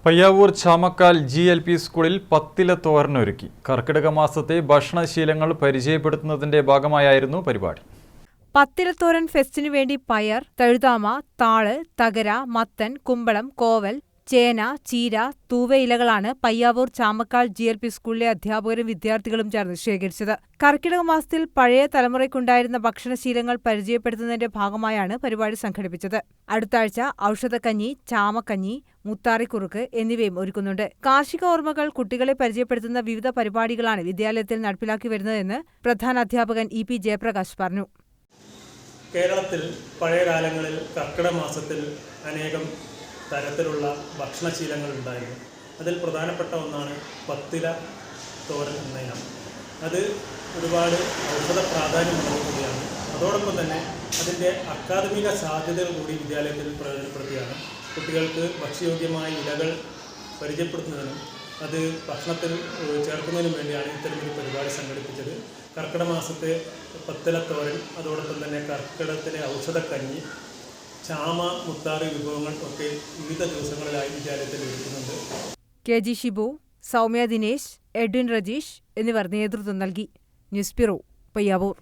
Payyavoor Chamakkal GLP സ്കൂളിൽ പത്തില തോരനൊരുക്കി. കർക്കിടക മാസത്തെ ഭക്ഷണശീലങ്ങൾ പരിചയപ്പെടുത്തുന്നതിന്റെ ഭാഗമായായിരുന്നു പരിപാടി. പത്തിലത്തോരൻ ഫെസ്റ്റിനു വേണ്ടി പയർ, തഴുതാമ, താള്, തകര, മത്തൻ, കുമ്പളം, കോവൽ, ചേന, ചീര, തൂവയിലകളാണ് പയ്യാവൂർ ചാമക്കാൽ GLP സ്കൂളിലെ അധ്യാപകരും വിദ്യാർത്ഥികളും ചേർന്ന് ശേഖരിച്ചത്. കർക്കിടക മാസത്തിൽ പഴയ തലമുറയ്ക്കുണ്ടായിരുന്ന ഭക്ഷണശീലങ്ങൾ പരിചയപ്പെടുത്തുന്നതിന്റെ ഭാഗമായാണ് പരിപാടി സംഘടിപ്പിച്ചത്. അടുത്ത ആഴ്ച ഔഷധക്കഞ്ഞി, ചാമക്കഞ്ഞി, മുത്താറിക്കുറുക്ക് എന്നിവയും ഒരുക്കുന്നുണ്ട്. കാർഷിക ഓർമ്മകൾ കുട്ടികളെ പരിചയപ്പെടുത്തുന്ന വിവിധ പരിപാടികളാണ് വിദ്യാലയത്തിൽ നടപ്പിലാക്കി വരുന്നതെന്ന് പ്രധാനാധ്യാപകൻ EP ജയപ്രകാശ് പറഞ്ഞു. കേരളത്തിൽ പഴയകാലങ്ങളിൽ കർക്കിടക മാസത്തിൽ അനേകം തരത്തിലുള്ള ഭക്ഷണശീലങ്ങൾ ഉണ്ടായിരുന്നു. അതിൽ പ്രധാനപ്പെട്ട ഒന്നാണ് പത്തില തോരൻ എന്ന ഇനം. അത് ഒരുപാട് ഔഷധ പ്രാധാന്യമുള്ളത് കൂടിയാണ്. അതോടൊപ്പം തന്നെ അതിൻ്റെ അക്കാദമിക സാധ്യതകൾ കൂടി വിദ്യാലയത്തിൽ പ്രയോജനപ്പെടുത്തിയാണ് കുട്ടികൾക്ക് ഭക്ഷ്യയോഗ്യമായ ഇലകൾ പരിചയപ്പെടുത്തുന്നതിനും അത് ഭക്ഷണത്തിൽ ചേർക്കുന്നതിനും വേണ്ടിയാണ് ഇത്തരമൊരു പരിപാടി സംഘടിപ്പിച്ചത്. കർക്കിടക മാസത്തെ പത്തിലത്തോരൻ, അതോടൊപ്പം തന്നെ കർക്കിടകത്തിലെ ഔഷധക്കഞ്ഞി, ചാമ, മുത്താറി വിഭവങ്ങൾ ഒക്കെ വിവിധ ദിവസങ്ങളിലായി വിദ്യാലയത്തിൽ ഒരുക്കുന്നുണ്ട്. KG ഷിബു, സൗമ്യ ദിനേശ്, എഡ്വിൻ രജീഷ് എന്നിവർ നേതൃത്വം നൽകി. News bureau, Payyavoor.